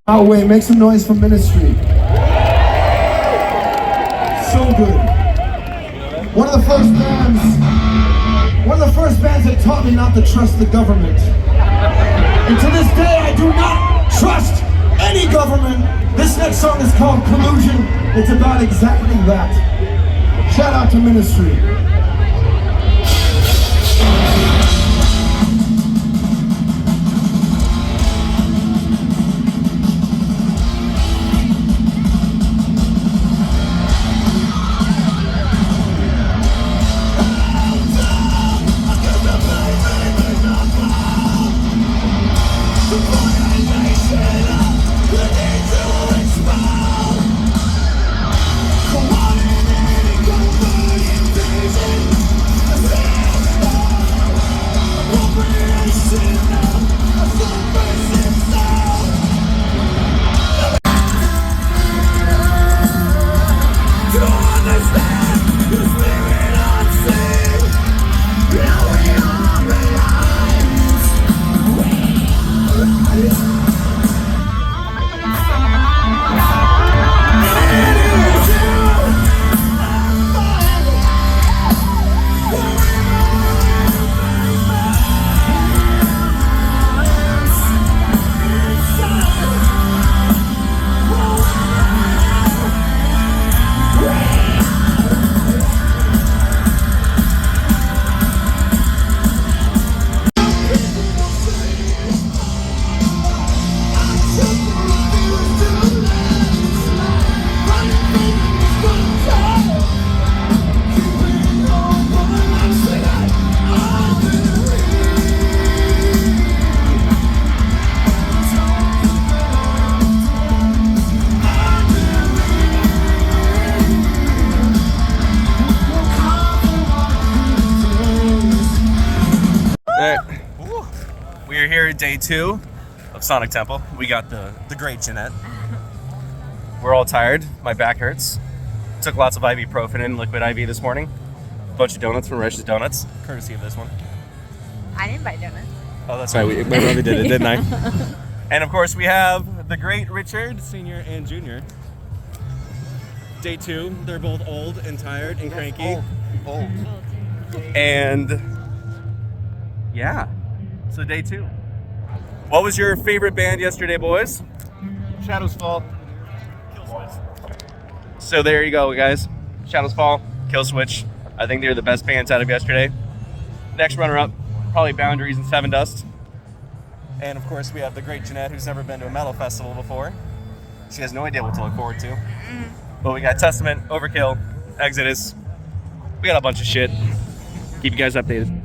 Oh wait, make some noise for Ministry. So good. One of the first bands that taught me not to trust the government. And to this day, I do not trust any government. This next song is called Collusion. It's about exactly that. Shout out to Ministry. We are here at day 2 of Sonic Temple. We got the great Jeanette. We're all tired. My back hurts. Took lots of ibuprofen and liquid IV this morning. A bunch of donuts from Resch's Donuts, courtesy of this one. I didn't buy donuts. Oh, that's right. My brother did it, didn't I? And of course, we have the great Richard, Senior and Junior. Day 2. They're both old and tired and cranky. Old. And yeah. So day 2. What was your favorite band yesterday, boys? Shadows Fall. Killswitch. So there you go, guys. Shadows Fall, Killswitch. I think they're the best bands out of yesterday. Next runner-up, probably Boundaries and Seven Dust. And of course, we have the great Jeanette, who's never been to a metal festival before. She has no idea what to look forward to. But we got Testament, Overkill, Exodus. We got a bunch of shit. Keep you guys updated.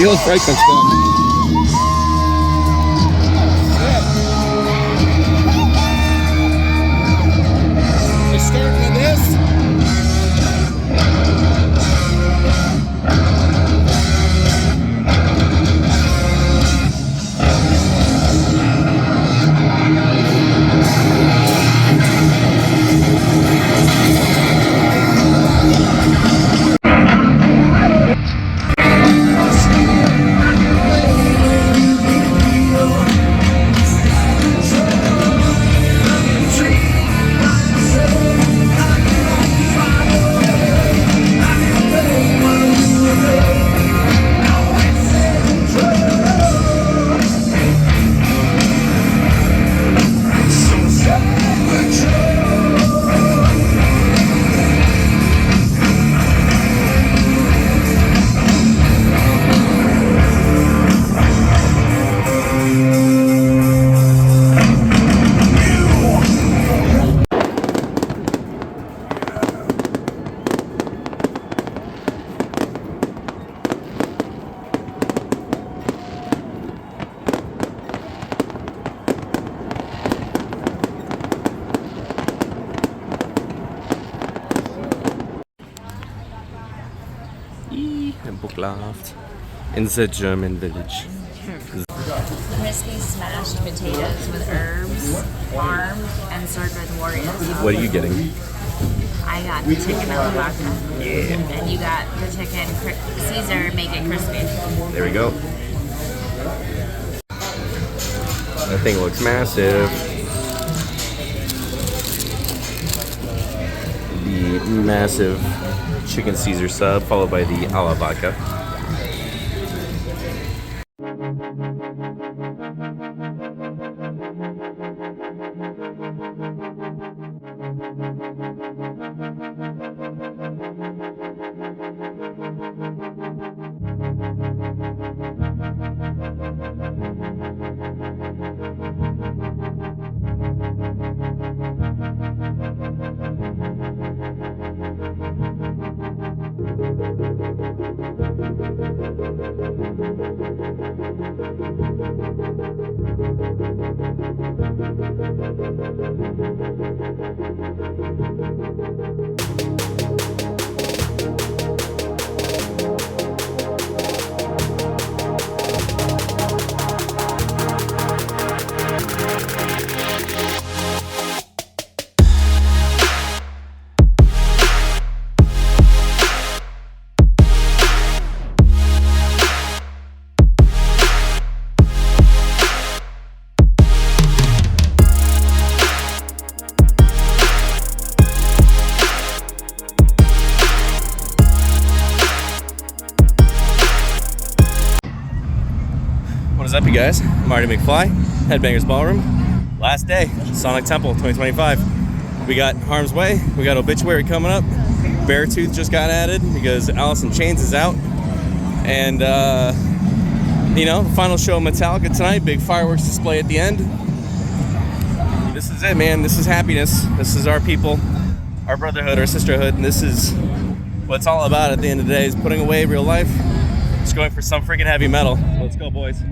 Steel Fragments gun. Starting with this. Book Loft in the German village. Crispy smashed potatoes with herbs, parm, and served with Warios. What are you getting? I got the chicken albahaca. Yeah. And you got the chicken Caesar, make it crispy. There we go. That thing looks massive. The massive chicken Caesar sub, followed by the a la vodka. What is up, you guys? I'm Marty McFly, Headbangers Ballroom. Last day, Sonic Temple 2025. We got Harm's Way, we got Obituary coming up. Beartooth just got added because Alice in Chains is out. And, you know, final show of Metallica tonight, big fireworks display at the end. This is it, man. This is happiness. This is our people, our brotherhood, our sisterhood. And this is what it's all about at the end of the day, is putting away real life, just going for some freaking heavy metal. Let's go, boys.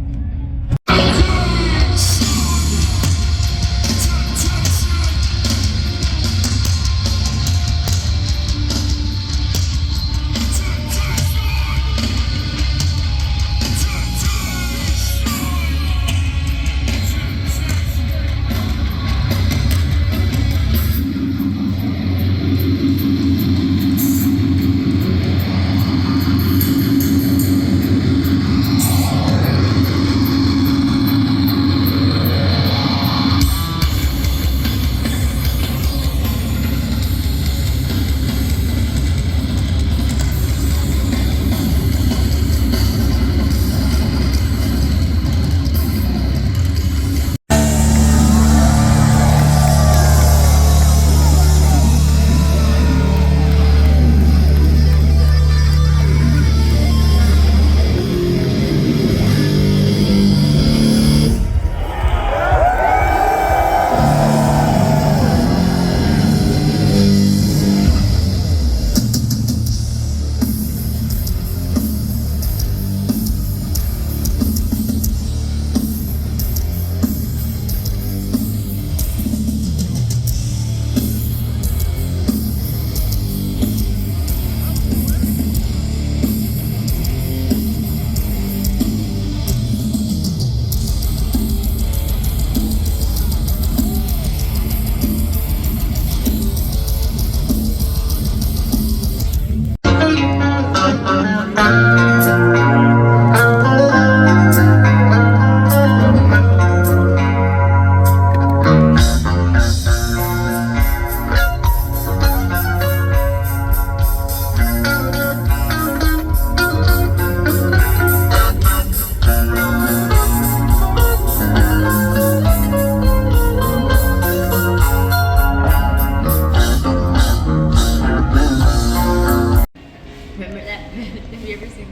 What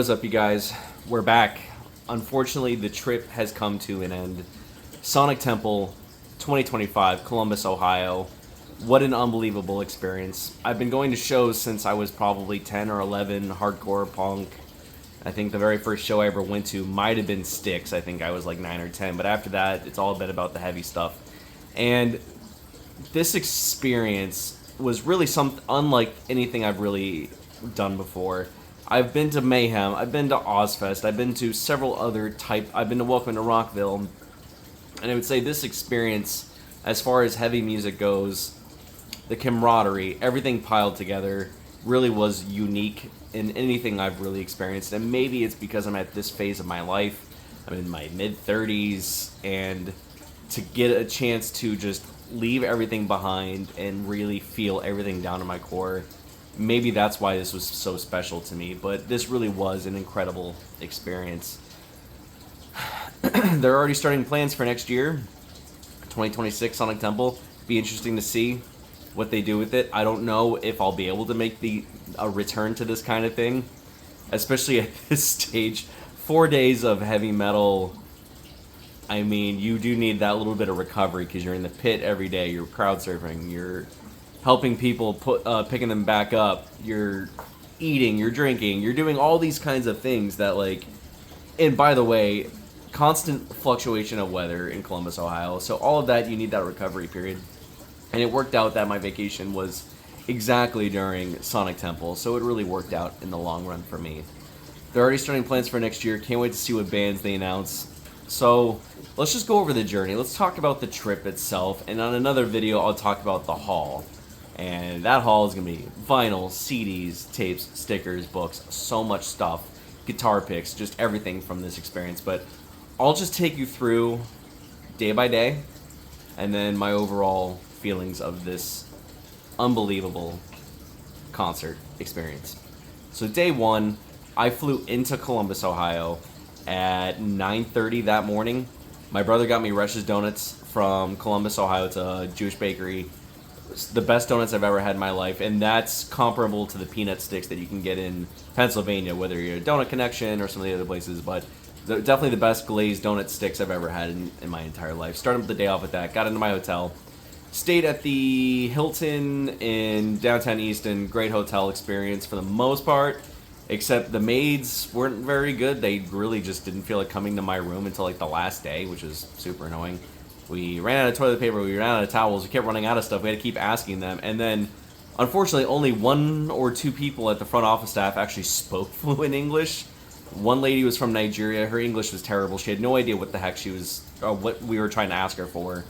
is up, you guys? We're back. Unfortunately, the trip has come to an end. Sonic Temple 2025, Columbus, Ohio. What an unbelievable experience. I've been going to shows since I was probably 10 or 11, hardcore punk. I think the very first show I ever went to might have been Styx. I think I was like 9 or 10, but after that, it's all been about the heavy stuff. And this experience was really unlike anything I've really done before. I've been to Mayhem, I've been to Ozfest, I've been to several other I've been to Welcome to Rockville, and I would say this experience, as far as heavy music goes, the camaraderie, everything piled together, really was unique in anything I've really experienced. And maybe it's because I'm at this phase of my life, I'm in my mid-30s, and to get a chance to just leave everything behind and really feel everything down to my core, maybe that's why this was so special to me. But this really was an incredible experience. They're already starting plans for next year, 2026 Sonic Temple. Be interesting to see what they do with it. I don't know if I'll be able to make a return to this kind of thing, especially at this stage. 4 days of heavy metal, I mean, you do need that little bit of recovery because you're in the pit every day, you're crowd surfing, you're helping people, picking them back up, you're eating, you're drinking, you're doing all these kinds of things that, like, and by the way, constant fluctuation of weather in Columbus, Ohio, so all of that, you need that recovery period. And it worked out that my vacation was exactly during Sonic Temple, so it really worked out in the long run for me. They're already starting plans for next year, can't wait to see what bands they announce. So let's just go over the journey, let's talk about the trip itself, and on another video I'll talk about the haul. And that haul is going to be vinyl, CDs, tapes, stickers, books, so much stuff, guitar picks, just everything from this experience. But I'll just take you through day by day, and then my overall feelings of this unbelievable concert experience. So day one, I flew into Columbus, Ohio at 9:30 that morning. My brother got me Resch's donuts from Columbus, Ohio. It's a Jewish bakery. It's the best donuts I've ever had in my life, and that's comparable to the peanut sticks that you can get in Pennsylvania, whether you're a Donut Connection or some of the other places, but definitely the best glazed donut sticks I've ever had in my entire life. Started the day off with that, got into my hotel, stayed at the Hilton in downtown Easton. Great hotel experience for the most part, except the maids weren't very good. They really just didn't feel like coming to my room until like the last day, which is super annoying. We ran out of toilet paper, we ran out of towels, we kept running out of stuff, we had to keep asking them, and then, unfortunately, only 1 or 2 people at the front office staff actually spoke fluent English. One lady was from Nigeria, her English was terrible, she had no idea what the heck what we were trying to ask her for,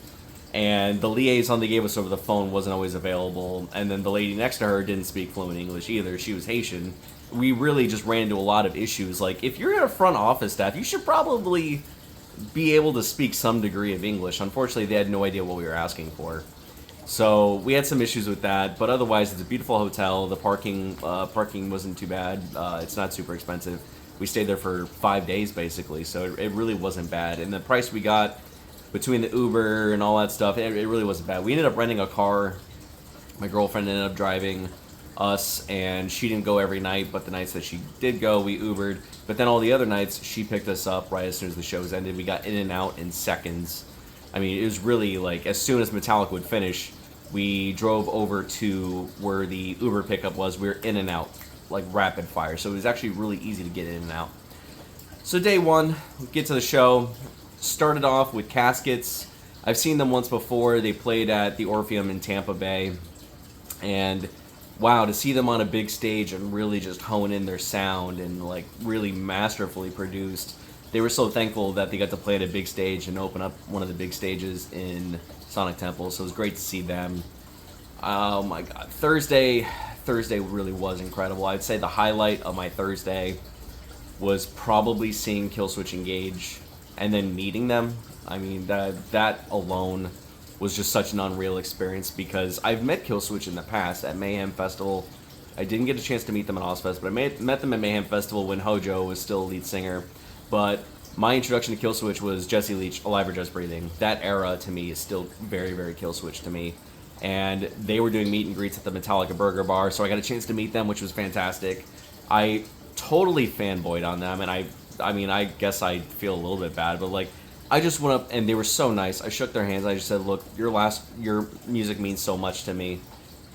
and the liaison they gave us over the phone wasn't always available, and then the lady next to her didn't speak fluent English either, she was Haitian. We really just ran into a lot of issues. Like, if you're at a front office staff, you should probably be able to speak some degree of English. Unfortunately, they had no idea what we were asking for. So we had some issues with that, but otherwise, it's a beautiful hotel. The parking wasn't too bad. It's not super expensive. We stayed there for 5 days, basically, so it really wasn't bad. And the price we got between the Uber and all that stuff, it really wasn't bad. We ended up renting a car. My girlfriend ended up driving us, and she didn't go every night, but the nights that she did go, we Ubered. But then all the other nights, she picked us up right as soon as the shows ended. We got in and out in seconds. I mean, it was really like, as soon as Metallica would finish, we drove over to where the Uber pickup was. We were in and out, like rapid fire. So it was actually really easy to get in and out. So day one, we get to the show. Started off with Caskets. I've seen them once before. They played at the Orpheum in Tampa Bay. And wow, to see them on a big stage and really just hone in their sound and like really masterfully produced. They were so thankful that they got to play at a big stage and open up one of the big stages in Sonic Temple, so it was great to see them. Oh my god, Thursday really was incredible. I'd say the highlight of my Thursday was probably seeing Killswitch Engage and then meeting them. I mean, that alone was just such an unreal experience because I've met Killswitch in the past at Mayhem Festival I didn't get a chance to meet them at Ozfest, but I met them at Mayhem Festival when Hojo was still lead singer. But my introduction to Killswitch was Jesse Leach, Alive or Just Breathing. That era, to me, is still very, very Killswitch to me. And they were doing meet and greets at the Metallica Burger Bar, so I got a chance to meet them, which was fantastic. I totally fanboyed on them, and I mean, I guess I feel a little bit bad, but like, I just went up and they were so nice. I shook their hands. I just said, look, your music means so much to me.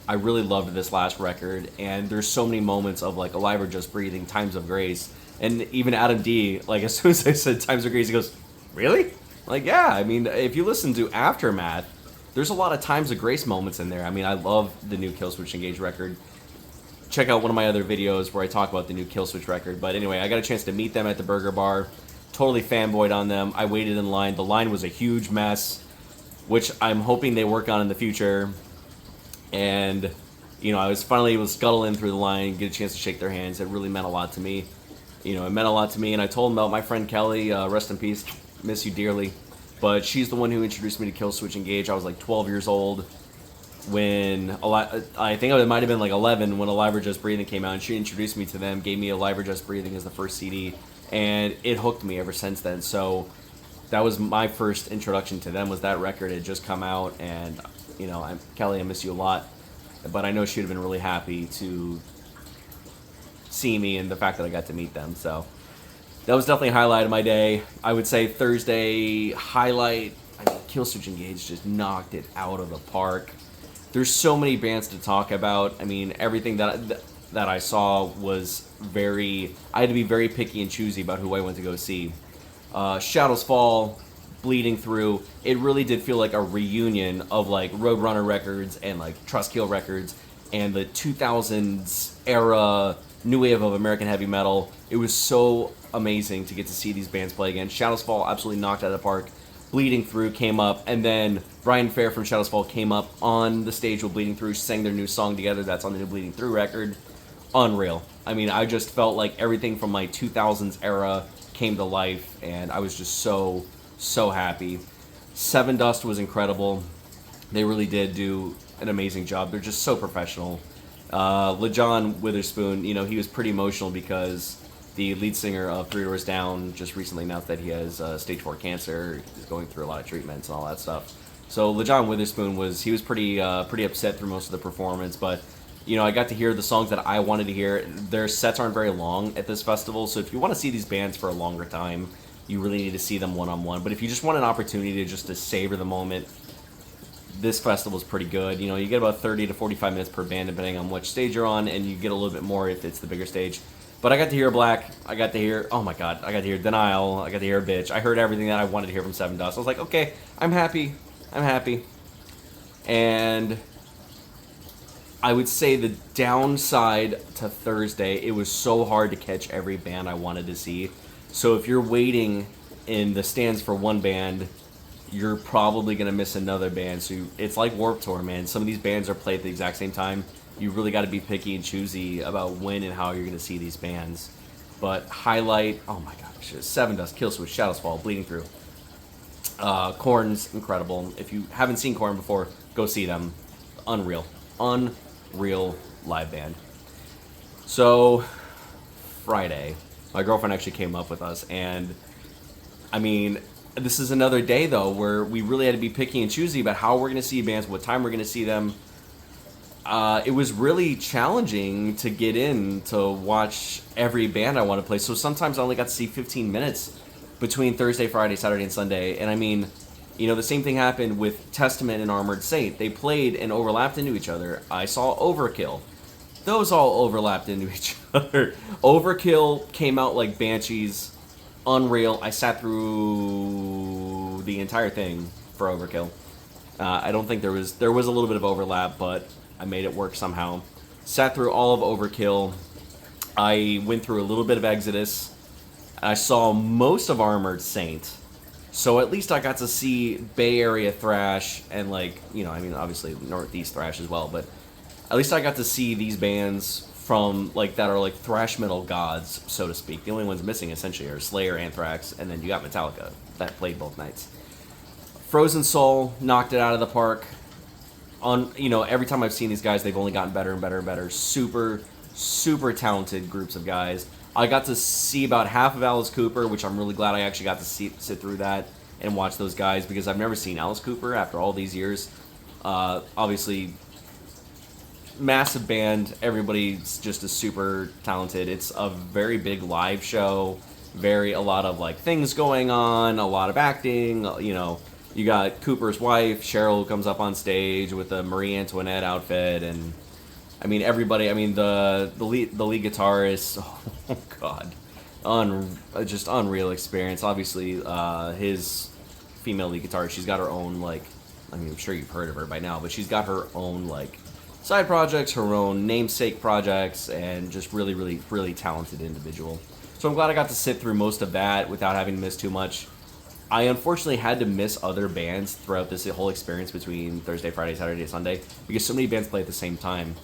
I really loved this last record, and there's so many moments of like Alive or Just Breathing, Times of Grace, and even Adam D, like as soon as I said Times of Grace, he goes, really? Like, yeah, I mean, if you listen to Aftermath, there's a lot of Times of Grace moments in there. I mean, I love the new Killswitch Engage record. Check out one of my other videos where I talk about the new Killswitch record. But anyway, I got a chance to meet them at the Burger Bar. Totally fanboyed on them. I waited in line. The line was a huge mess, which I'm hoping they work on in the future. And, you know, I was finally able to scuttle in through the line, get a chance to shake their hands. It really meant a lot to me. You know, it meant a lot to me. And I told them about my friend Kelly, rest in peace, miss you dearly. But she's the one who introduced me to Killswitch Engage. I was like 12 years old when, I think I might have been like 11 when Alive or Just Breathing came out. And she introduced me to them, gave me Alive or Just Breathing as the first CD. And it hooked me ever since then. So that was my first introduction to them, was that record. It had just come out. And, you know, Kelly, I miss you a lot. But I know she would have been really happy to see me and the fact that I got to meet them. So that was definitely a highlight of my day. I would say Thursday highlight, I mean, Killswitch Engage just knocked it out of the park. There's so many bands to talk about. I mean, everything that I saw was I had to be very picky and choosy about who I went to go see. Shadows Fall, Bleeding Through, it really did feel like a reunion of like Roadrunner records and like Trustkill records and the 2000s era new wave of American heavy metal. It was so amazing to get to see these bands play again. Shadows Fall absolutely knocked out of the park. Bleeding Through came up, and then Brian Fair from Shadows Fall came up on the stage with Bleeding Through, sang their new song together. That's on the new Bleeding Through record. Unreal. I mean, I just felt like everything from my 2000s era came to life, and I was just so happy. Seven Dust was incredible. They really did do an amazing job. They're just so professional. LeJohn Witherspoon, you know, he was pretty emotional because the lead singer of Three Doors Down just recently announced that he has stage 4 cancer. He's going through a lot of treatments and all that stuff. So LeJohn Witherspoon was pretty upset through most of the performance, but you know, I got to hear the songs that I wanted to hear. Their sets aren't very long at this festival, so if you want to see these bands for a longer time, you really need to see them one-on-one. But if you just want an opportunity to savor the moment, this festival is pretty good. You know, you get about 30 to 45 minutes per band depending on which stage you're on, and you get a little bit more if it's the bigger stage. But I got to hear Black. I got to hear, oh my god, I got to hear Denial. I got to hear Bitch. I heard everything that I wanted to hear from Seven Dust. I was like, okay, I'm happy. And I would say the downside to Thursday, it was so hard to catch every band I wanted to see. So if you're waiting in the stands for one band, you're probably going to miss another band. So it's like Warped Tour, man. Some of these bands are played at the exact same time. You really got to be picky and choosy about when and how you're going to see these bands. But highlight, oh my gosh, Seven Dust, Killswitch, Shadows Fall, Bleeding Through. Korn's incredible. If you haven't seen Korn before, go see them. Unreal live band. So Friday, my girlfriend actually came up with us, and I mean, this is another day though where we really had to be picky and choosy about how we're going to see bands, what time we're going to see them. It was really challenging to get in to watch every band I want to play. So sometimes I only got to see 15 minutes between Thursday, Friday, Saturday, and Sunday. And I mean, you know, the same thing happened with Testament and Armored Saint. They played and overlapped into each other. I saw Overkill. Those all overlapped into each other. Overkill came out like Banshees. Unreal. I sat through the entire thing for Overkill. I don't think there was a little bit of overlap, but I made it work somehow. Sat through all of Overkill. I went through a little bit of Exodus. I saw most of Armored Saint. So at least I got to see Bay Area thrash and like, you know, I mean, obviously Northeast thrash as well, but at least I got to see these bands from like that are like thrash metal gods, so to speak. The only ones missing essentially are Slayer, Anthrax, and then you got Metallica that played both nights. Frozen Soul knocked it out of the park. every time I've seen these guys, they've only gotten better and better and better. Super, super talented groups of guys. I got to see about half of Alice Cooper, which I'm really glad I actually got to sit through that and watch those guys, because I've never seen Alice Cooper after all these years. Obviously, massive band. Everybody's just a super talented. It's a very big live show. A lot of like things going on, a lot of acting. You got Cooper's wife, Cheryl, who comes up on stage with a Marie Antoinette outfit, and I mean everybody. I mean the lead guitarist. Oh God, just unreal experience. Obviously, his female lead guitarist. She's got her own I'm sure you've heard of her by now, but she's got her own side projects, her own namesake projects, and just really, really, really talented individual. So I'm glad I got to sit through most of that without having to miss too much. I unfortunately had to miss other bands throughout this whole experience between Thursday, Friday, Saturday, Sunday, because so many bands play at the same time.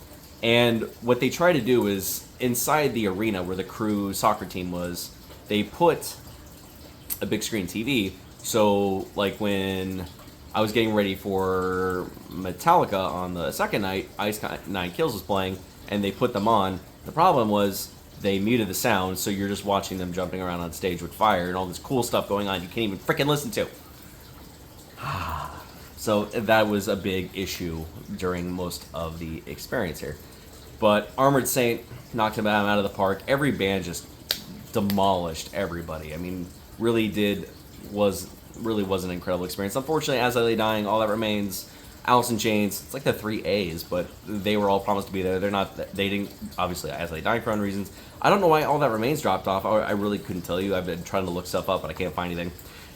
And what they try to do is, inside the arena where the crew soccer team was, they put a big screen TV. So, when I was getting ready for Metallica on the second night, Ice Nine Kills was playing, and they put them on. The problem was they muted the sound, so you're just watching them jumping around on stage with fire and all this cool stuff going on you can't even freaking listen to. So that was a big issue during most of the experience here. But Armored Saint knocked them out of the park. Every band just demolished everybody. I mean, really was an incredible experience. Unfortunately, As I Lay Dying, All That Remains, Alice in Chains, it's like the 3 A's, but they were all promised to be there. They didn't, obviously, As I Lay Dying for own reasons. I don't know why All That Remains dropped off. I really couldn't tell you. I've been trying to look stuff up, but I can't find anything.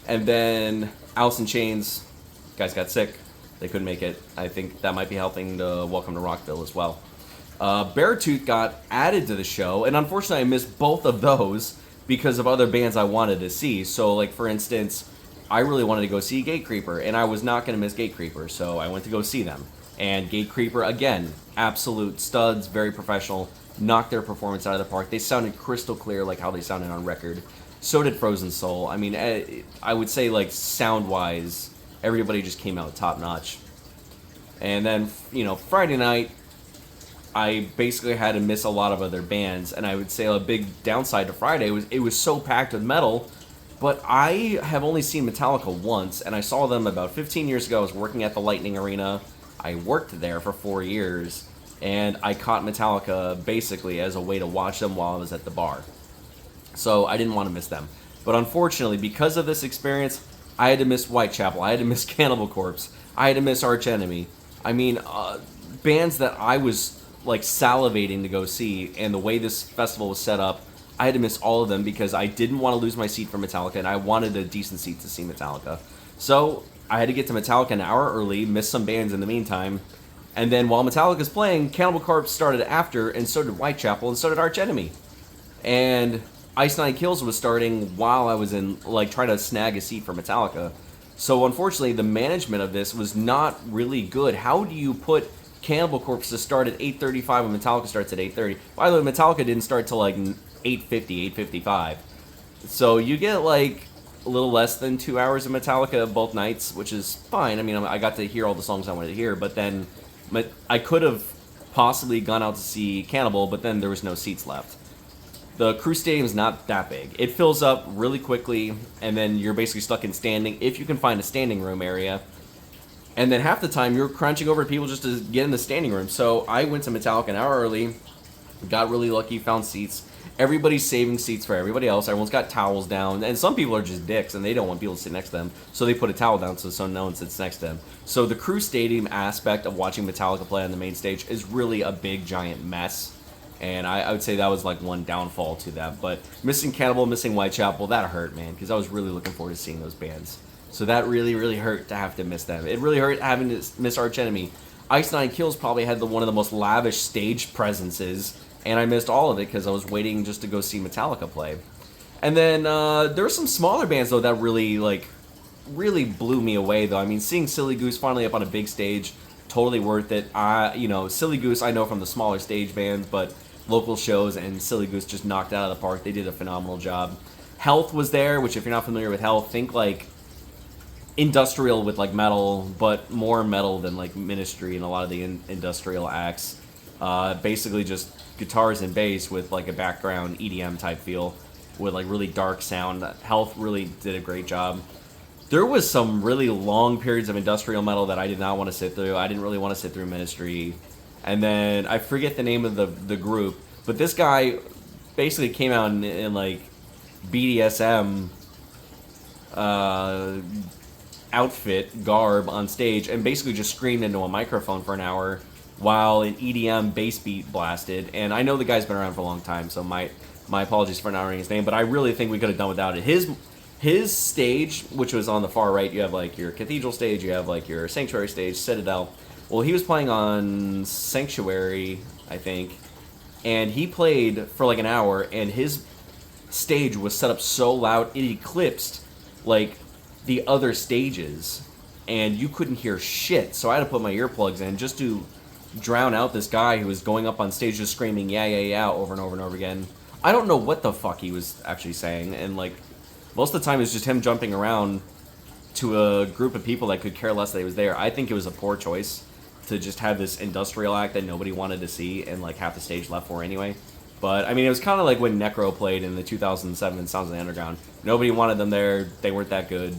And then Alice in Chains, guys got sick. They couldn't make it. I think that might be helping the Welcome to Rockville as well. Beartooth got added to the show, and unfortunately I missed both of those because of other bands I wanted to see. So, for instance, I really wanted to go see Gatecreeper, and I was not going to miss Gatecreeper, so I went to go see them. And Gatecreeper, again, absolute studs, very professional, knocked their performance out of the park. They sounded crystal clear like how they sounded on record. So did Frozen Soul. I mean, I would say, sound-wise, everybody just came out top-notch. And then, Friday night, I basically had to miss a lot of other bands, and I would say a big downside to Friday was it was so packed with metal. But I have only seen Metallica once, and I saw them about 15 years ago. I was working at the Lightning Arena. I worked there for 4 years, and I caught Metallica basically as a way to watch them while I was at the bar. So I didn't want to miss them. But unfortunately, because of this experience, I had to miss Whitechapel. I had to miss Cannibal Corpse. I had to miss Arch Enemy. I mean, bands that I was salivating to go see, and the way this festival was set up, I had to miss all of them because I didn't want to lose my seat for Metallica, and I wanted a decent seat to see Metallica. So I had to get to Metallica an hour early, miss some bands in the meantime, and then while Metallica's playing, Cannibal Corpse started after, and so did Whitechapel, and so did Arch Enemy. And Ice Nine Kills was starting while I was in, trying to snag a seat for Metallica. So unfortunately, the management of this was not really good. How do you put Cannibal Corpse to start at 8:35 when Metallica starts at 8:30? By the way, Metallica didn't start till 8:50, 8:55. So you get a little less than 2 hours of Metallica both nights, which is fine. I mean, I got to hear all the songs I wanted to hear, but then I could have possibly gone out to see Cannibal, but then there was no seats left. The Crew Stadium's not that big. It fills up really quickly, and then you're basically stuck in standing, if you can find a standing room area. And then half the time, you're crunching over people just to get in the standing room. So I went to Metallica an hour early, got really lucky, found seats. Everybody's saving seats for everybody else. Everyone's got towels down, and some people are just dicks, and they don't want people to sit next to them, so they put a towel down so no one sits next to them. So the Crew Stadium aspect of watching Metallica play on the main stage is really a big, giant mess. And I would say that was one downfall to that. But missing Cannibal, missing Whitechapel, that hurt, man, because I was really looking forward to seeing those bands. So that really, really hurt to have to miss them. It really hurt having to miss Arch Enemy. Ice Nine Kills probably had one of the most lavish stage presences, and I missed all of it because I was waiting just to go see Metallica play. And then there were some smaller bands, though, that really blew me away, though. I mean, seeing Silly Goose finally up on a big stage, totally worth it. Silly Goose I know from the smaller stage bands, but local shows, and Silly Goose just knocked it out of the park. They did a phenomenal job. Health was there, which if you're not familiar with Health, think industrial with like metal, but more metal than like Ministry and a lot of the industrial acts. Basically just guitars and bass with like a background EDM type feel with like really dark sound. Health really did a great job. There was some really long periods of industrial metal that I did not want to sit through. I didn't really want to sit through Ministry. And then I forget the name of the group, but this guy basically came out in like BDSM outfit, garb on stage, and basically just screamed into a microphone for an hour while an EDM bass beat blasted. And I know the guy's been around for a long time, so my apologies for not knowing his name, but I really think we could have done without it. His stage, which was on the far right, you have like your Cathedral stage, you have like your Sanctuary stage, Citadel. Well, he was playing on Sanctuary, I think, and he played for like an hour, and his stage was set up so loud it eclipsed like the other stages, and you couldn't hear shit. So I had to put my earplugs in just to drown out this guy who was going up on stage just screaming yeah yeah yeah over and over and over again. I don't know what the fuck he was actually saying, and like most of the time it's just him jumping around to a group of people that could care less that he was there. I think it was a poor choice to just have this industrial act that nobody wanted to see and like half the stage left for anyway. But I mean, it was kind of like when Necro played in the 2007 Sounds of the Underground. Nobody wanted them there. They weren't that good.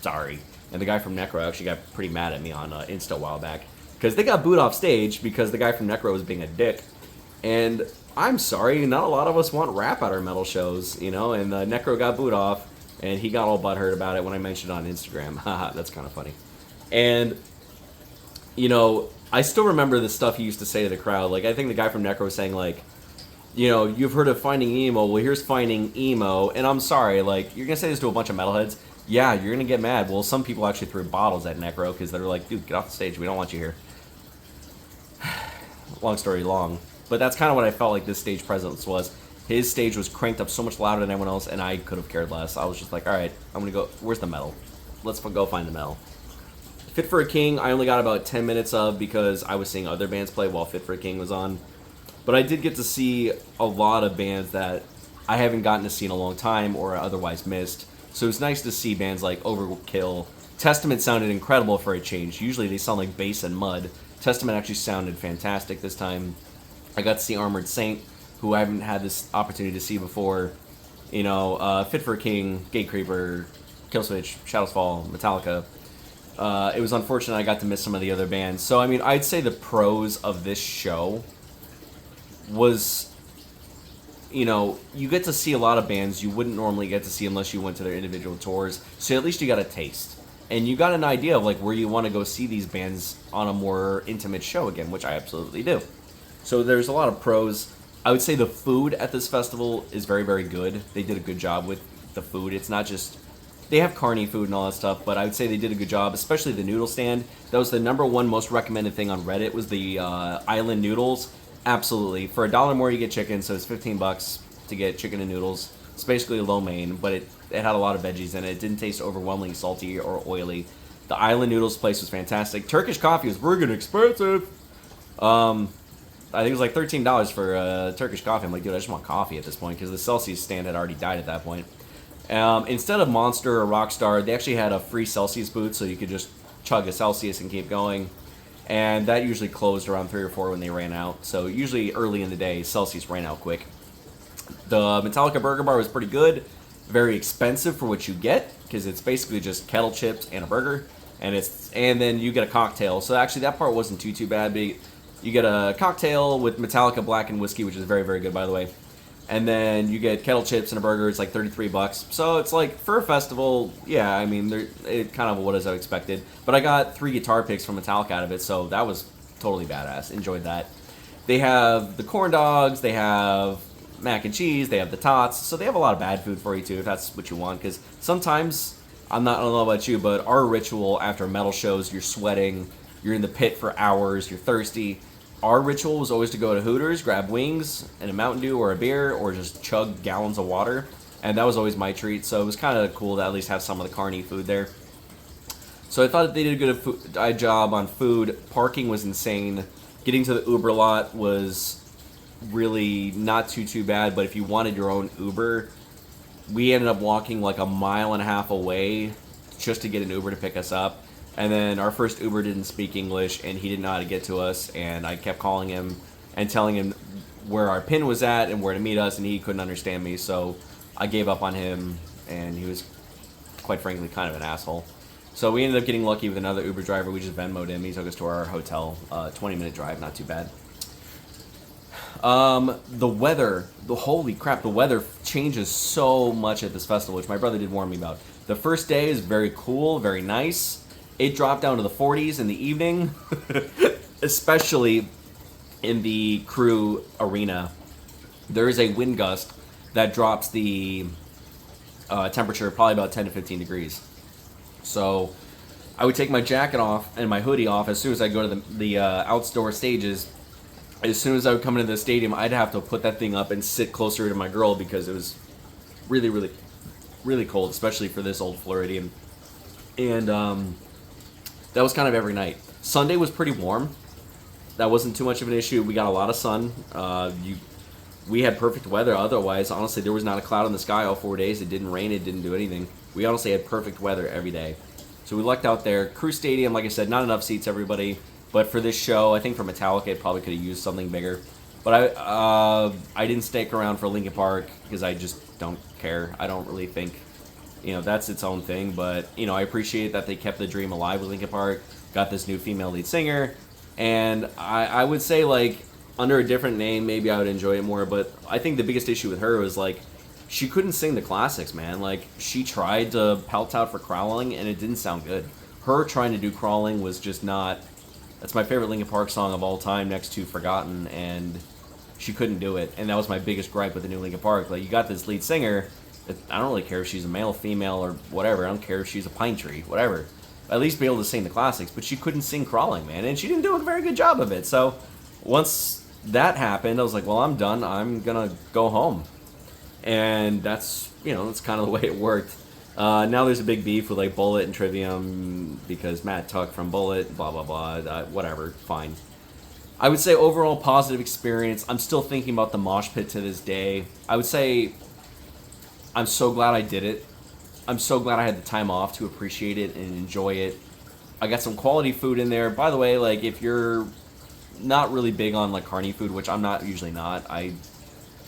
Sorry. And the guy from Necro actually got pretty mad at me on Insta a while back because they got booed off stage because the guy from Necro was being a dick. And I'm sorry, not a lot of us want rap at our metal shows, you know. And Necro got booed off, and he got all butthurt about it when I mentioned it on Instagram. Haha, that's kind of funny. And you know, I still remember the stuff he used to say to the crowd. Like, I think the guy from Necro was saying, like, you know, you've heard of Finding Emo. Well, here's Finding Emo. And I'm sorry, like, you're going to say this to a bunch of metalheads. Yeah, you're going to get mad. Well, some people actually threw bottles at Necro because they're like, dude, get off the stage. We don't want you here. Long story long. But that's kind of what I felt like this stage presence was. His stage was cranked up so much louder than everyone else, and I could have cared less. I was just like, all right, I'm going to go. Where's the metal? Let's go find the metal. Fit for a King, I only got about 10 minutes of because I was seeing other bands play while Fit for a King was on. But I did get to see a lot of bands that I haven't gotten to see in a long time or otherwise missed. So it's nice to see bands like Overkill. Testament sounded incredible for a change. Usually they sound like bass and mud. Testament actually sounded fantastic this time. I got to see Armored Saint, who I haven't had this opportunity to see before. You know, Fit for a King, Gatecreeper, Killswitch, Shadows Fall, Metallica. It was unfortunate I got to miss some of the other bands. So, I mean, I'd say the pros of this show was, you know, you get to see a lot of bands you wouldn't normally get to see unless you went to their individual tours. So at least you got a taste. And you got an idea of, like, where you want to go see these bands on a more intimate show again, which I absolutely do. So there's a lot of pros. I would say the food at this festival is very, very good. They did a good job with the food. It's not just... They have carny food and all that stuff, but I would say they did a good job, especially the noodle stand. That was the #1 most recommended thing on Reddit was the island noodles. Absolutely. For $1 more, you get chicken, so it's $15 to get chicken and noodles. It's basically lo mein, but it had a lot of veggies in it. It didn't taste overwhelmingly salty or oily. The island noodles place was fantastic. Turkish coffee was friggin' expensive. I think it was like $13 for Turkish coffee. I'm like, dude, I just want coffee at this point because the Celsius stand had already died at that point. Instead of Monster or Rockstar, they actually had a free Celsius booth, so you could just chug a Celsius and keep going. And that usually closed around 3 or 4 when they ran out. So usually early in the day, Celsius ran out quick. The Metallica Burger Bar was pretty good. Very expensive for what you get, because it's basically just kettle chips and a burger. And then you get a cocktail. So actually that part wasn't too bad. But you get a cocktail with Metallica Black and Whiskey, which is very, very good, by the way. And then you get kettle chips and a burger. It's like $33. So it's like, for a festival, yeah, I mean, it kind of what as I expected. But I got 3 guitar picks from Metallica out of it, so that was totally badass. Enjoyed that. They have the corn dogs. They have mac and cheese. They have the tots. So they have a lot of bad food for you, too, if that's what you want. Because sometimes, I don't know about you, but our ritual after metal shows, you're sweating, you're in the pit for hours, you're thirsty. Our ritual was always to go to Hooters, grab wings and a Mountain Dew or a beer, or just chug gallons of water. And that was always my treat, so it was kind of cool to at least have some of the carny food there. So I thought they did a good job on food. Parking was insane. Getting to the Uber lot was really not too bad, but if you wanted your own Uber, we ended up walking like 1.5 miles away just to get an Uber to pick us up. And then our first Uber didn't speak English, and he didn't know how to get to us. And I kept calling him and telling him where our pin was at and where to meet us, and he couldn't understand me. So I gave up on him, and he was, quite frankly, kind of an asshole. So we ended up getting lucky with another Uber driver. We just Venmo'd him. He took us to our hotel. 20-minute drive, not too bad. The weather, holy crap, the weather changes so much at this festival, which my brother did warn me about. The first day is very cool, very nice. It dropped down to the 40s in the evening, especially in the crew arena. There is a wind gust that drops the temperature probably about 10 to 15 degrees. So I would take my jacket off and my hoodie off as soon as I go to the outdoor stages. As soon as I would come into the stadium, I'd have to put that thing up and sit closer to my girl because it was really, really, really cold, especially for this old Floridian. And that was kind of every night. Sunday was pretty warm. That wasn't too much of an issue. We got a lot of sun. We had perfect weather. Otherwise, honestly, there was not a cloud in the sky all 4 days. It didn't rain. It didn't do anything. We honestly had perfect weather every day. So we lucked out there. Crew Stadium, like I said, not enough seats, everybody. But for this show, I think for Metallica, it probably could have used something bigger. But I didn't stick around for Linkin Park because I just don't care. I don't really think, that's its own thing. But, I appreciate that they kept the dream alive with Linkin Park. Got this new female lead singer. And I would say, under a different name, maybe I would enjoy it more. But I think the biggest issue with her was, she couldn't sing the classics, man. She tried to pelt out for Crawling, and it didn't sound good. Her trying to do Crawling was just not... That's my favorite Linkin Park song of all time, next to Forgotten, and she couldn't do it. And that was my biggest gripe with the new Linkin Park. You got this lead singer. I don't really care if she's a male, female, or whatever. I don't care if she's a pine tree, whatever. At least be able to sing the classics. But she couldn't sing Crawling, man, and she didn't do a very good job of it. So once that happened, I was like, well, I'm done. I'm going to go home. And that's, that's kind of the way it worked. Now there's a big beef with Bullet and Trivium because Matt Tuck from Bullet, blah, blah, blah, whatever, fine. I would say overall positive experience. I'm still thinking about the mosh pit to this day. I would say I'm so glad I did it. I'm so glad I had the time off to appreciate it and enjoy it. I got some quality food in there. By the way, if you're not really big on carny food, which I'm usually not. I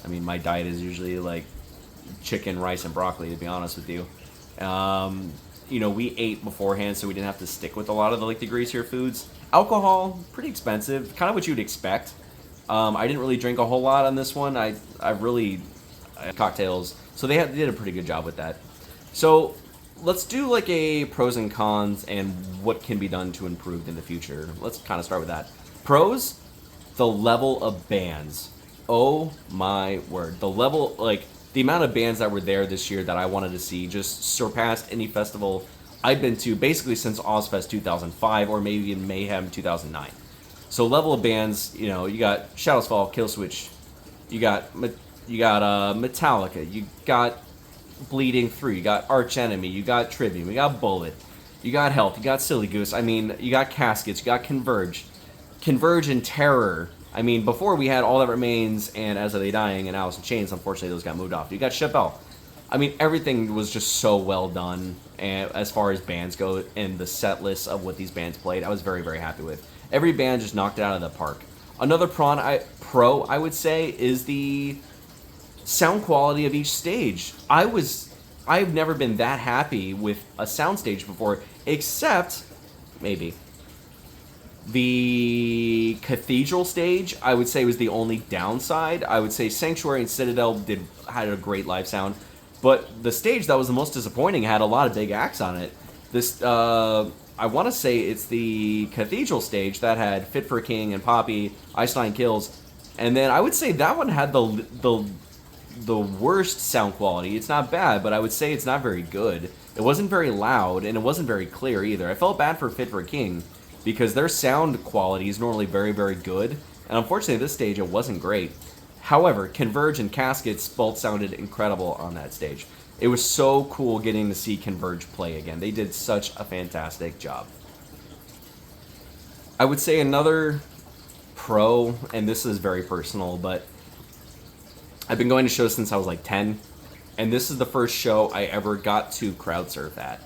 mean, my diet is usually chicken, rice, and broccoli, to be honest with you. We ate beforehand, so we didn't have to stick with a lot of the greasier foods. Alcohol, pretty expensive, kind of what you'd expect. I didn't really drink a whole lot on this one. I really cocktails, so they did a pretty good job with that. So let's do a pros and cons and what can be done to improve in the future. Let's kind of start with that. Pros, the level of bands. Oh my word, the level the amount of bands that were there this year that I wanted to see just surpassed any festival I've been to basically since Ozfest 2005 or maybe in Mayhem 2009. So level of bands, you got Shadows Fall, Killswitch, you got Metallica, you got Bleeding Through, you got Arch Enemy, you got Trivium, you got Bullet, you got Health, you got Silly Goose, you got Caskets, you got Converge and Terror. Before we had All That Remains and As Are They Dying and Alice in Chains, unfortunately those got moved off. You got Chappelle. Everything was just so well done and as far as bands go and the set list of what these bands played. I was very, very happy with. Every band just knocked it out of the park. Another pro, I would say, is the sound quality of each stage. I've never been that happy with a sound stage before, except maybe the Cathedral stage, I would say, was the only downside. I would say Sanctuary and Citadel had a great live sound, but the stage that was the most disappointing had a lot of big acts on it. I want to say it's the Cathedral stage that had Fit for a King and Poppy, Ice Nine Kills, and then I would say that one had the worst sound quality. It's not bad, but I would say it's not very good. It wasn't very loud, and it wasn't very clear either. I felt bad for Fit for a King, because their sound quality is normally very, very good. And unfortunately, this stage, it wasn't great. However, Converge and Caskets both sounded incredible on that stage. It was so cool getting to see Converge play again. They did such a fantastic job. I would say another pro, and this is very personal, but I've been going to shows since I was 10. And this is the first show I ever got to crowd surf at.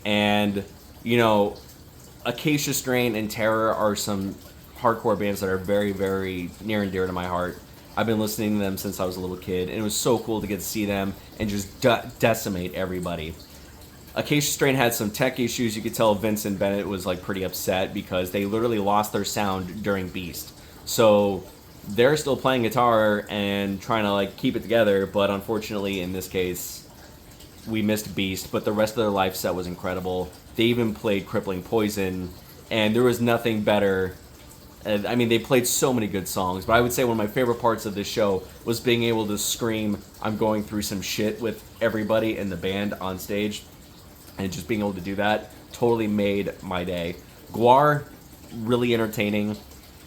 And, you know, Acacia Strain and Terror are some hardcore bands that are very, very near and dear to my heart. I've been listening to them since I was a little kid, and it was so cool to get to see them and just decimate everybody. Acacia Strain had some tech issues. You could tell Vincent Bennett was like pretty upset because they literally lost their sound during Beast. So they're still playing guitar and trying to like keep it together, but unfortunately in this case we missed Beast, but the rest of their live set was incredible. They even played Crippling Poison, and there was nothing better. I mean, they played so many good songs, but I would say one of my favorite parts of this show was being able to scream, "I'm going through some shit" with everybody in the band on stage. And just being able to do that totally made my day. Guar, really entertaining.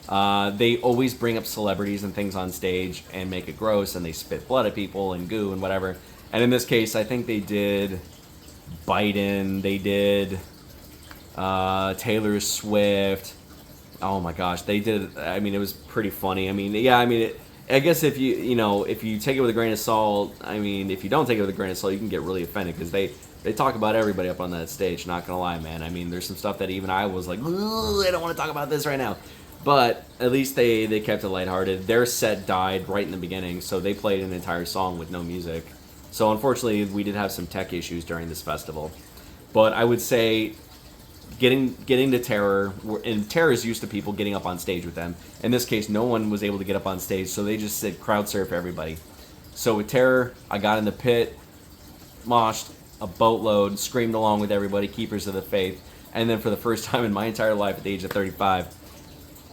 They always bring up celebrities and things on stage and make it gross, and they spit blood at people and goo and whatever. And in this case, I think they did Biden, they did Taylor Swift. Oh my gosh, they did. I mean, it was pretty funny. I mean, yeah, I mean, I guess if if you take it with a grain of salt, I mean, if you don't take it with a grain of salt, you can get really offended because they talk about everybody up on that stage, not gonna lie, man. I mean, there's some stuff that even I was like, I don't want to talk about this right now. But at least they kept it lighthearted. Their set died right in the beginning, so they played an entire song with no music. So unfortunately, we did have some tech issues during this festival. But I would say getting to Terror, and Terror is used to people getting up on stage with them. In this case, no one was able to get up on stage, so they just said crowd surf everybody. So with Terror, I got in the pit, moshed a boatload, screamed along with everybody, Keepers of the Faith, and then for the first time in my entire life at the age of 35,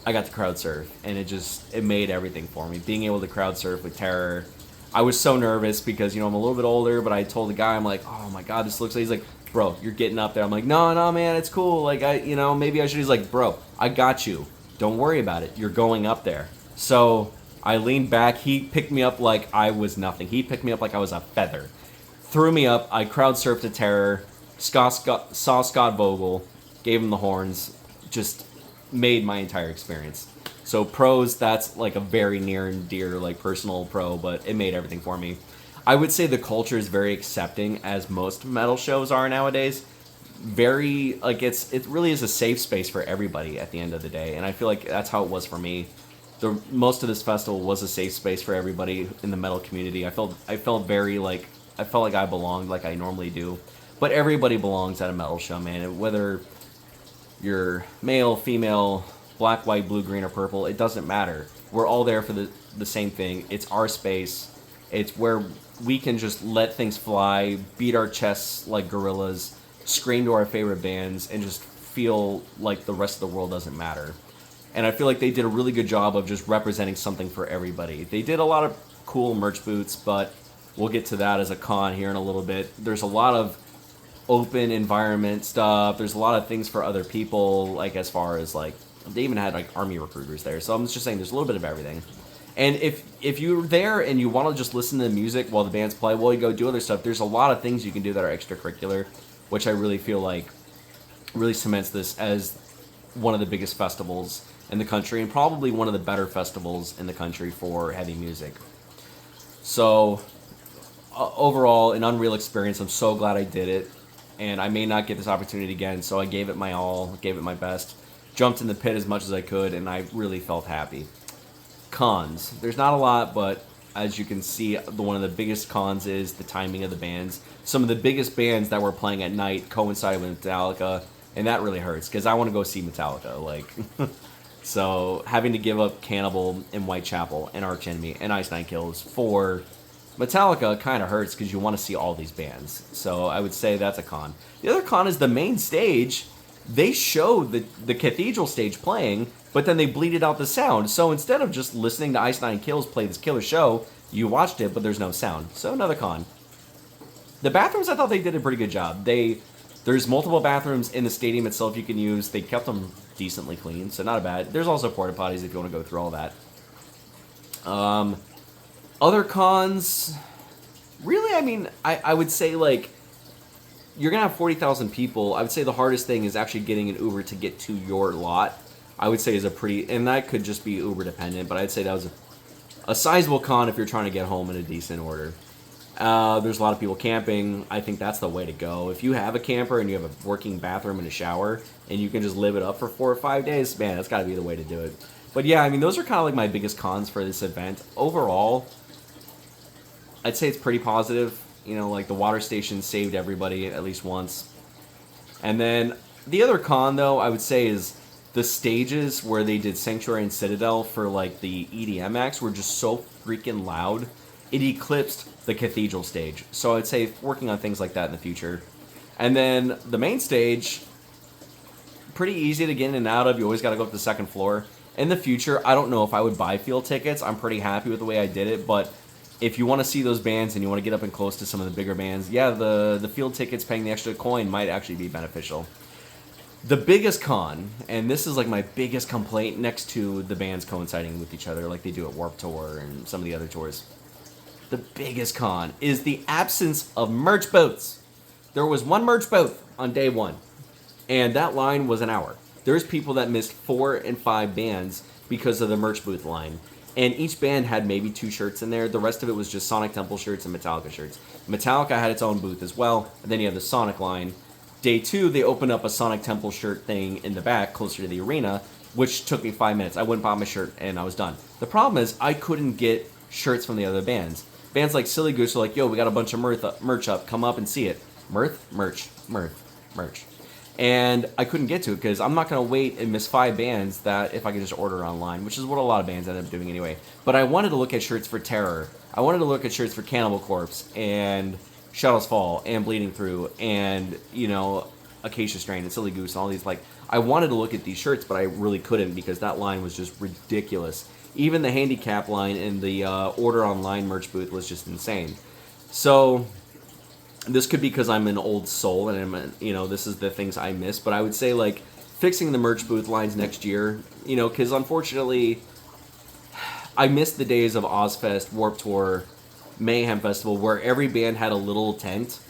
I got to crowd surf, and it made everything for me. Being able to crowd surf with Terror, I was so nervous because, I'm a little bit older, but I told the guy, I'm like, oh my god, this looks like, he's like, bro, you're getting up there. I'm like, no, man, it's cool. Like, maybe I should. He's like, bro, I got you. Don't worry about it. You're going up there. So I leaned back. He picked me up like I was nothing. He picked me up like I was a feather. Threw me up. I crowd surfed to Terror. Saw Scott Vogel. Gave him the horns. Just made my entire experience. So pros, that's like a very near and dear, like personal pro, but it made everything for me. I would say the culture is very accepting, as most metal shows are nowadays. Very, like, it really is a safe space for everybody at the end of the day, and I feel like that's how it was for me. Most of this festival was a safe space for everybody in the metal community. I felt like I belonged, like I normally do. But everybody belongs at a metal show, man. Whether you're male, female, black, white, blue, green, or purple, it doesn't matter. We're all there for the same thing. It's our space. It's where we can just let things fly, beat our chests like gorillas, scream to our favorite bands, and just feel like the rest of the world doesn't matter. And I feel like they did a really good job of just representing something for everybody. They did a lot of cool merch booths, but we'll get to that as a con here in a little bit. There's a lot of open environment stuff. There's a lot of things for other people, like as far as like, they even had like army recruiters there. So I'm just saying there's a little bit of everything. And if you're there and you want to just listen to the music while the bands play, while you go do other stuff, there's a lot of things you can do that are extracurricular, which I really feel like really cements this as one of the biggest festivals in the country, and probably one of the better festivals in the country for heavy music. So overall, an unreal experience. I'm so glad I did it, and I may not get this opportunity again, so I gave it my all, gave it my best, jumped in the pit as much as I could, and I really felt happy. Cons. There's not a lot, but as you can see, one of the biggest cons is the timing of the bands. Some of the biggest bands that were playing at night coincided with Metallica, and that really hurts because I want to go see Metallica. Like, so having to give up Cannibal and Whitechapel and Arch Enemy and Ice Nine Kills for Metallica kind of hurts because you want to see all these bands. So I would say that's a con. The other con is the main stage. They showed the Cathedral stage playing, but then they bleeded out the sound. So instead of just listening to Ice Nine Kills play this killer show, you watched it, but there's no sound. So another con. The bathrooms, I thought they did a pretty good job. There's multiple bathrooms in the stadium itself you can use. They kept them decently clean, so not bad. There's also porta potties if you want to go through all that. Other cons, really, I mean, I would say, like, you're going to have 40,000 people. I would say the hardest thing is actually getting an Uber to get to your lot. I would say is a pretty, and that could just be Uber dependent, but I'd say that was a sizable con if you're trying to get home in a decent order. There's a lot of people camping. I think that's the way to go. If you have a camper and you have a working bathroom and a shower and you can just live it up for 4 or 5 days, man, that's got to be the way to do it. But yeah, I mean, those are kind of like my biggest cons for this event. Overall, I'd say it's pretty positive. You know, like the water station saved everybody at least once. And then the other con, though, I would say is the stages where they did Sanctuary and Citadel for like the EDM acts were just so freaking loud. It eclipsed the Cathedral stage. So I'd say working on things like that in the future. And then the main stage, pretty easy to get in and out of. You always got to go up to the second floor. In the future, I don't know if I would buy field tickets. I'm pretty happy with the way I did it, but if you want to see those bands and you want to get up and close to some of the bigger bands, yeah, the field tickets paying the extra coin might actually be beneficial. The biggest con, and this is like my biggest complaint next to the bands coinciding with each other like they do at Warped Tour and some of the other tours, the biggest con is the absence of merch booths. There was one merch booth on day one, and that line was an hour. There's people that missed 4 and 5 bands because of the merch booth line. And each band had maybe 2 shirts in there. The rest of it was just Sonic Temple shirts and Metallica shirts. Metallica had its own booth as well. And then you have the Sonic line. Day 2, they opened up a Sonic Temple shirt thing in the back, closer to the arena, which took me 5 minutes. I went and bought my shirt, and I was done. The problem is, I couldn't get shirts from the other bands. Bands like Silly Goose are like, yo, we got a bunch of merch up. Come up and see it. Merch. And I couldn't get to it because I'm not going to wait and miss 5 bands that if I could just order online, which is what a lot of bands end up doing anyway. But I wanted to look at shirts for Terror. I wanted to look at shirts for Cannibal Corpse and Shadows Fall and Bleeding Through and, you know, Acacia Strain and Silly Goose and all these. Like, I wanted to look at these shirts, but I really couldn't because that line was just ridiculous. Even the handicap line in the order online merch booth was just insane. So this could be because I'm an old soul and this is the things I miss. But I would say, like, fixing the merch booth lines next year, because unfortunately, I missed the days of Ozfest, Warped Tour, Mayhem Festival, where every band had a little tent,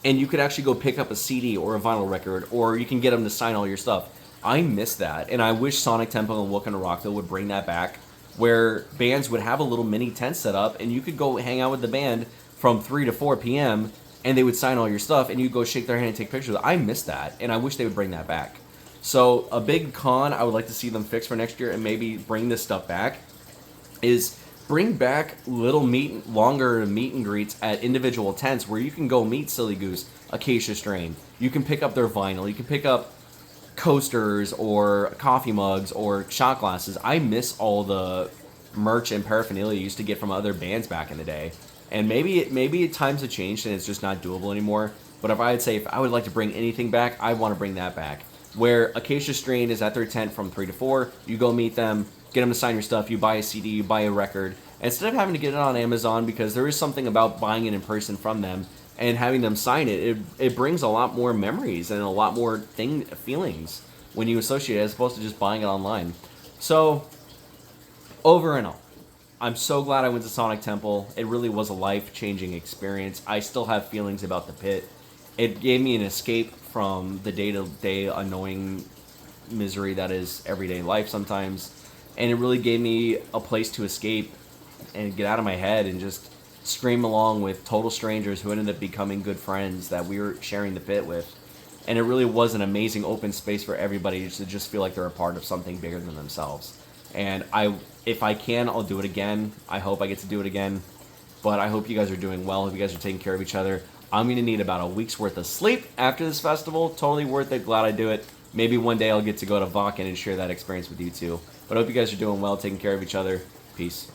and you could actually go pick up a CD or a vinyl record, or you can get them to sign all your stuff. I miss that, and I wish Sonic Temple and Welcome to Rockville would bring that back, where bands would have a little mini tent set up, and you could go hang out with the band from 3 to 4 p.m., and they would sign all your stuff, and you'd go shake their hand and take pictures. I miss that, and I wish they would bring that back. So a big con I would like to see them fix for next year and maybe bring this stuff back is bring back longer meet and greets at individual tents where you can go meet Silly Goose, Acacia Strain. You can pick up their vinyl. You can pick up coasters or coffee mugs or shot glasses. I miss all the merch and paraphernalia you used to get from other bands back in the day. And maybe times have changed and it's just not doable anymore. But if I would like to bring anything back, I want to bring that back. Where Acacia Strain is at their tent from 3 to 4, you go meet them, get them to sign your stuff, you buy a CD, you buy a record. And instead of having to get it on Amazon, because there is something about buying it in person from them and having them sign it, it brings a lot more memories and a lot more feelings when you associate it as opposed to just buying it online. So, over and all, I'm so glad I went to Sonic Temple. It really was a life-changing experience. I still have feelings about the pit. It gave me an escape from the day-to-day annoying misery that is everyday life sometimes. And it really gave me a place to escape and get out of my head and just scream along with total strangers who ended up becoming good friends that we were sharing the pit with. And it really was an amazing open space for everybody to just feel like they're a part of something bigger than themselves. And if I can, I'll do it again. I hope I get to do it again. But I hope you guys are doing well. I hope you guys are taking care of each other. I'm going to need about a week's worth of sleep after this festival. Totally worth it. Glad I do it. Maybe one day I'll get to go to Vakken and share that experience with you too. But I hope you guys are doing well, taking care of each other. Peace.